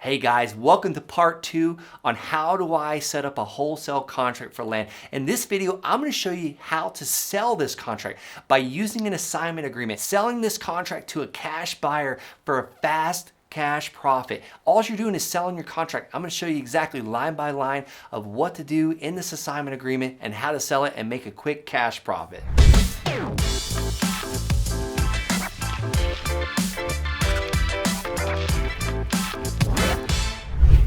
Hey guys, welcome to part 2 on how do I set up a wholesale contract for land. In this video, I'm going to show you how to sell this contract by using an assignment agreement, selling this contract to a cash buyer for a fast cash profit. All you're doing is selling your contract. I'm going to show you exactly line by line of what to do in this assignment agreement and how to sell it and make a quick cash profit.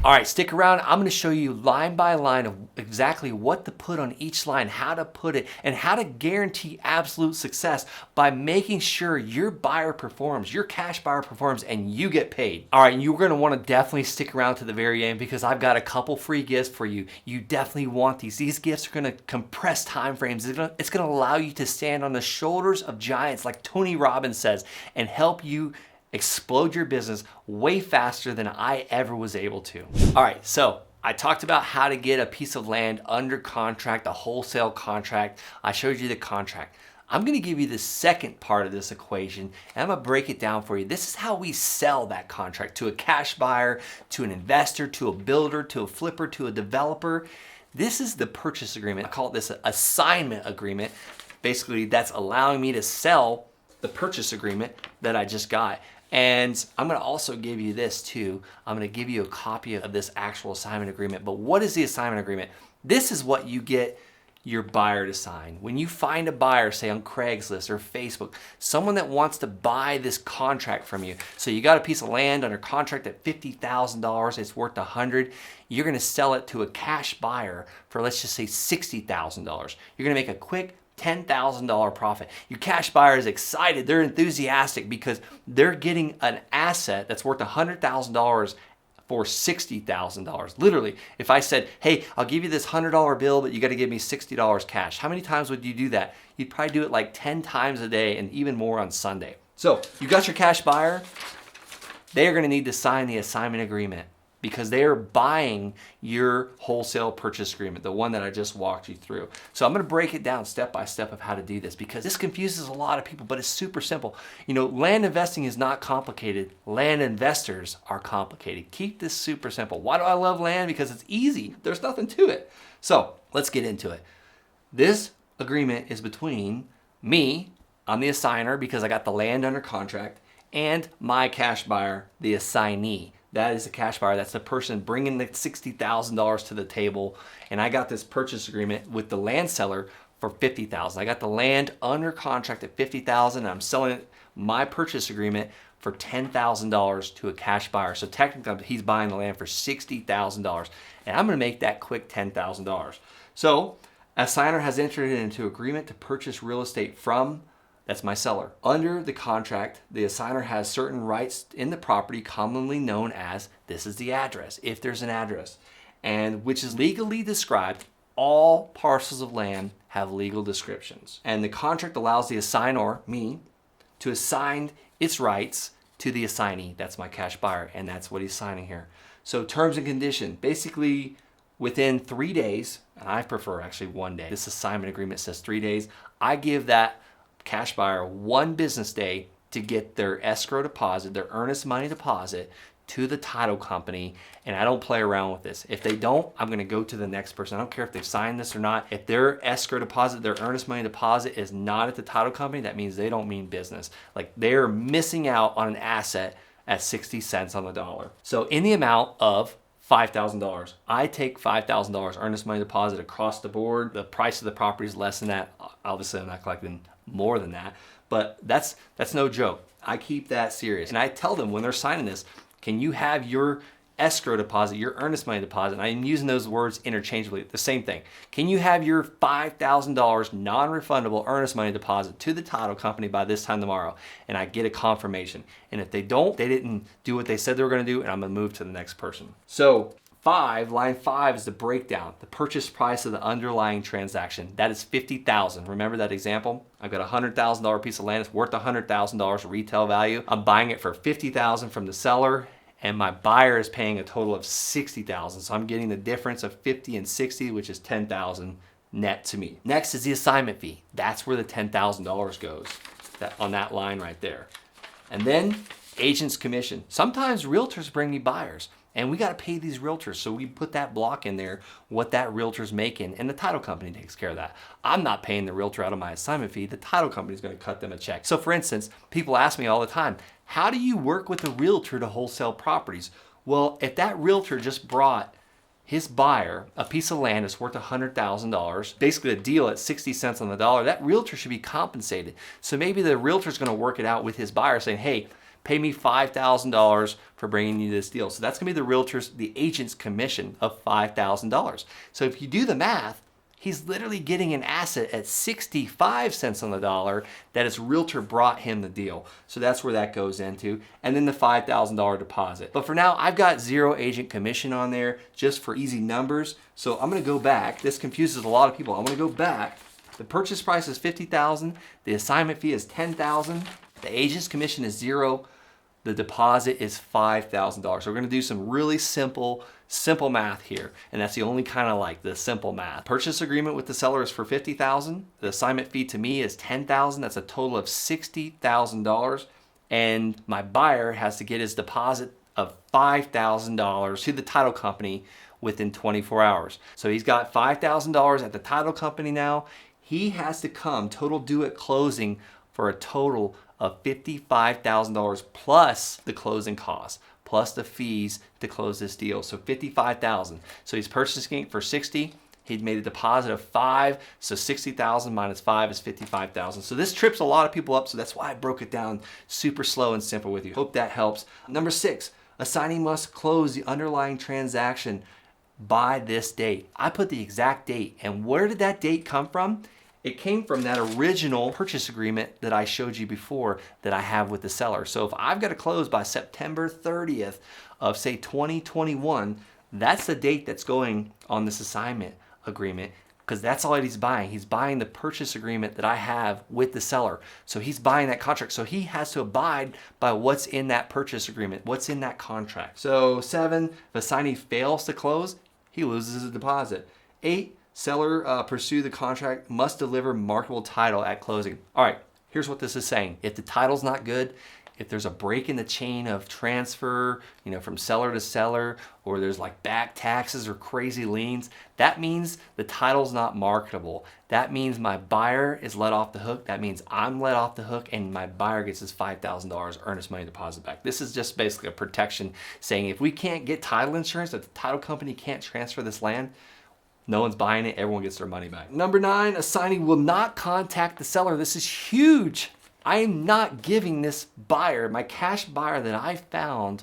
All right, stick around. I'm going to show you line by line of exactly what to put on each line, how to put it, and how to guarantee absolute success by making sure your buyer performs, your cash buyer performs, and you get paid. All right, and you're going to want to definitely stick around to the very end because I've got a couple free gifts for you. You definitely want these. These gifts are going to compress time frames. It's going to allow you to stand on the shoulders of giants, like Tony Robbins says, and help you explode your business way faster than I ever was able to. All right, so I talked about how to get a piece of land under contract, a wholesale contract. I showed you the contract. I'm gonna give you the second part of this equation and I'm gonna break it down for you. This is how we sell that contract to a cash buyer, to an investor, to a builder, to a flipper, to a developer. This is the purchase agreement. I call it this assignment agreement. Basically, that's allowing me to sell the purchase agreement that I just got. And I'm going to also give you this too. I'm going to give you a copy of this actual assignment agreement. But what is the assignment agreement? This is what you get your buyer to sign. When you find a buyer, say on Craigslist or Facebook, someone that wants to buy this contract from you. So you got a piece of land under contract at $50,000, it's worth $100,000. You're going to sell it to a cash buyer for, let's just say, $60,000. You're going to make a quick $10,000 profit. Your cash buyer is excited. They're enthusiastic because they're getting an asset that's worth $100,000 for $60,000. Literally, if I said, hey, I'll give you this $100 bill, but you got to give me $60 cash. How many times would you do that? You'd probably do it like 10 times a day and even more on Sunday. So you got your cash buyer. They are going to need to sign the assignment agreement because they are buying your wholesale purchase agreement, the one that I just walked you through. So I'm going to break it down step by step of how to do this because this confuses a lot of people, but it's super simple. You know, land investing is not complicated. Land investors are complicated. Keep this super simple. Why do I love land? Because it's easy. There's nothing to it. So let's get into it. This agreement is between me, I'm the assigner because I got the land under contract, and my cash buyer, the assignee. That is the cash buyer. That's the person bringing the $60,000 to the table. And I got this purchase agreement with the land seller for $50,000. I got the land under contract at $50,000 and I'm selling it, my purchase agreement, for $10,000 to a cash buyer. So technically he's buying the land for $60,000 and I'm gonna make that quick $10,000. So a signer has entered into agreement to purchase real estate from, that's my seller. Under the contract, the assigner has certain rights in the property commonly known as, this is the address, if there's an address, and which is legally described. All parcels of land have legal descriptions. And the contract allows the assignor, me, to assign its rights to the assignee. That's my cash buyer, and that's what he's signing here. So terms and conditions, basically within 3 days, and I prefer actually 1 day. This assignment agreement says 3 days. I give that cash buyer 1 business day to get their escrow deposit, their earnest money deposit to the title company, and I don't play around with this. If they don't, I'm gonna go to the next person. I don't care if they've signed this or not. If their escrow deposit, their earnest money deposit is not at the title company, that means they don't mean business. Like they're missing out on an asset at 60 cents on the dollar. So in the amount of $5,000. I take $5,000 earnest money deposit across the board. The price of the property is less than that. Obviously, I'm not collecting more than that, but that's no joke. I keep that serious. And I tell them when they're signing this, can you have your escrow deposit, your earnest money deposit, and I'm using those words interchangeably, the same thing. Can you have your $5,000 non-refundable earnest money deposit to the title company by this time tomorrow? And I get a confirmation. And if they don't, they didn't do what they said they were gonna do, and I'm gonna move to the next person. So line 5 is the breakdown, the purchase price of the underlying transaction. That is $50,000. Remember that example? I've got a $100,000 piece of land. It's worth $100,000 retail value. I'm buying it for $50,000 from the seller, and my buyer is paying a total of $60,000. So I'm getting the difference of 50 and 60, which is $10,000 net to me. Next is the assignment fee. That's where the $10,000 goes, on that line right there. And then agent's commission. Sometimes realtors bring me buyers. And we got to pay these realtors. So we put that block in there, what that realtor's making, and the title company takes care of that. I'm not paying the realtor out of my assignment fee. The title company is going to cut them a check. So for instance, people ask me all the time, how do you work with a realtor to wholesale properties? Well, if that realtor just brought his buyer a piece of land that's worth $100,000, basically a deal at 60 cents on the dollar, that realtor should be compensated. So maybe the realtor's going to work it out with his buyer saying, hey, pay me $5,000 for bringing you this deal. So that's going to be the agent's commission of $5,000. So if you do the math, he's literally getting an asset at 65 cents on the dollar that his realtor brought him the deal. So that's where that goes into. And then the $5,000 deposit. But for now, I've got 0 agent commission on there just for easy numbers. So I'm going to go back. This confuses a lot of people. I'm going to go back. The purchase price is $50,000. The assignment fee is $10,000. The agent's commission is 0. The deposit is $5,000. So we're going to do some really simple math here. And that's the only kind of like the simple math. Purchase agreement with the seller is for $50,000. The assignment fee to me is $10,000. That's a total of $60,000. And my buyer has to get his deposit of $5,000 to the title company within 24 hours. So he's got $5,000 at the title company now. He has to come total due at closing for a total of $55,000 plus the closing costs, plus the fees to close this deal. So $55,000. So he's purchasing it for $60,000. He'd made a deposit of $5,000. So $60,000 minus $5,000 is $55,000. So this trips a lot of people up. So that's why I broke it down super slow and simple with you. Hope that helps. Number 6, assignee must close the underlying transaction by this date. I put the exact date. And where did that date come from? It came from that original purchase agreement that I showed you before that I have with the seller. So if I've got to close by September 30th of say 2021, that's the date that's going on this assignment agreement, because that's all that he's buying. He's buying the purchase agreement that I have with the seller. So he's buying that contract. So he has to abide by what's in that purchase agreement, what's in that contract. So 7, if assignee fails to close, he loses his deposit. 8, seller pursue the contract, must deliver marketable title at closing. All right, here's what this is saying. If the title's not good, if there's a break in the chain of transfer, from seller to seller, or there's like back taxes or crazy liens, that means the title's not marketable. That means my buyer is let off the hook. That means I'm let off the hook and my buyer gets his $5,000 earnest money deposit back. This is just basically a protection saying if we can't get title insurance, if the title company can't transfer this land, no one's buying it, everyone gets their money back. Number 9, assignee will not contact the seller. This is huge. I am not giving this buyer, my cash buyer that I found,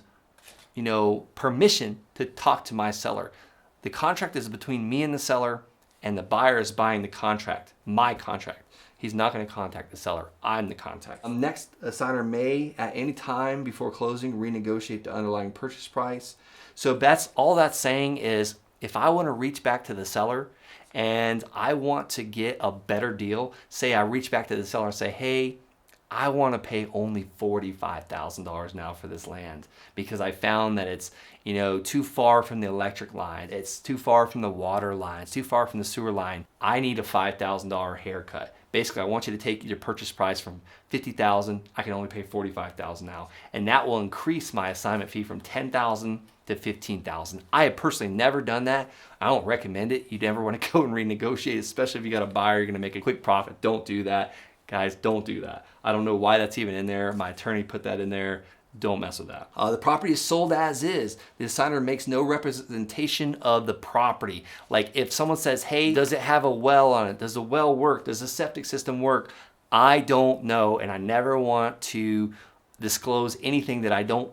permission to talk to my seller. The contract is between me and the seller, and the buyer is buying the contract, my contract. He's not going to contact the seller. I'm the contact. Next, assigner may, at any time before closing, renegotiate the underlying purchase price. So that's all that's saying is, if I want to reach back to the seller and I want to get a better deal, say I reach back to the seller and say, hey, I want to pay only $45,000 now for this land because I found that it's, too far from the electric line. It's too far from the water line. It's too far from the sewer line. I need a $5,000 haircut. Basically, I want you to take your purchase price from $50,000. I can only pay $45,000 now. And that will increase my assignment fee from $10,000 to $15,000. I have personally never done that. I don't recommend it. You never want to go and renegotiate, especially if you got a buyer, you're going to make a quick profit. Don't do that. Guys, don't do that. I don't know why that's even in there. My attorney put that in there. Don't mess with that. The property is sold as is. The assigner makes no representation of the property. Like if someone says, hey, does it have a well on it? Does the well work? Does the septic system work? I don't know, and I never want to disclose anything that I don't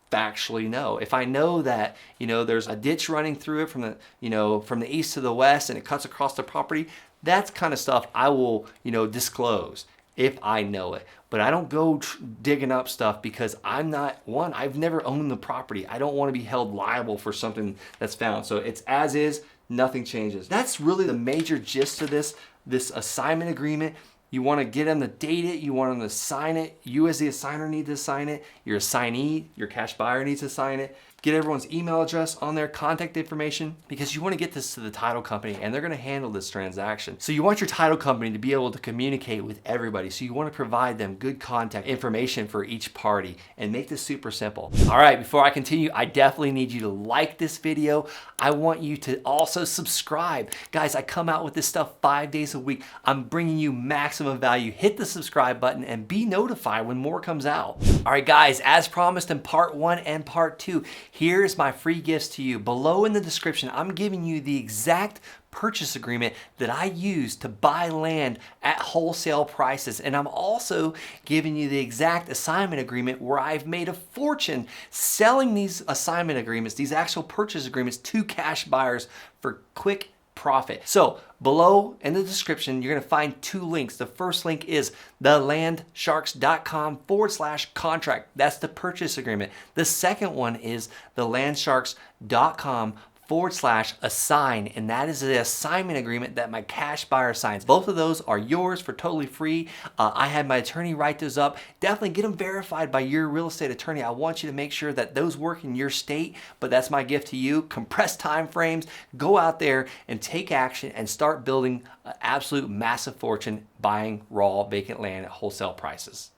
factually know. If I know that, there's a ditch running through it from the east to the west and it cuts across the property, that's kind of stuff I will, disclose if I know it. But I don't go digging up stuff because I've never owned the property. I don't want to be held liable for something that's found. So it's as is, nothing changes. That's really the major gist of this assignment agreement. You want to get them to date it. You want them to sign it. You as the assigner need to sign it. Your assignee, your cash buyer needs to sign it. get everyone's email address on their contact information, because you want to get this to the title company and they're going to handle this transaction. So you want your title company to be able to communicate with everybody. So you want to provide them good contact information for each party and make this super simple. All right, before I continue, I definitely need you to like this video. I want you to also subscribe. Guys, I come out with this stuff 5 days a week. I'm bringing you maximum value. Hit the subscribe button and be notified when more comes out. All right, guys, as promised in part 1 and part 2, here's my free gifts to you. Below in the description, I'm giving you the exact purchase agreement that I use to buy land at wholesale prices. And I'm also giving you the exact assignment agreement where I've made a fortune selling these assignment agreements, these actual purchase agreements, to cash buyers for quick profit. So below in the description, you're going to find 2 links. The first link is thelandsharks.com/contract. That's the purchase agreement. The second one is thelandsharks.com/assign, and that is the assignment agreement that my cash buyer signs. Both of those are yours for totally free. I had my attorney write those up. Definitely get them verified by your real estate attorney. I want you to make sure that those work in your state, but that's my gift to you. Compressed time frames. Go out there and take action and start building an absolute massive fortune buying raw vacant land at wholesale prices.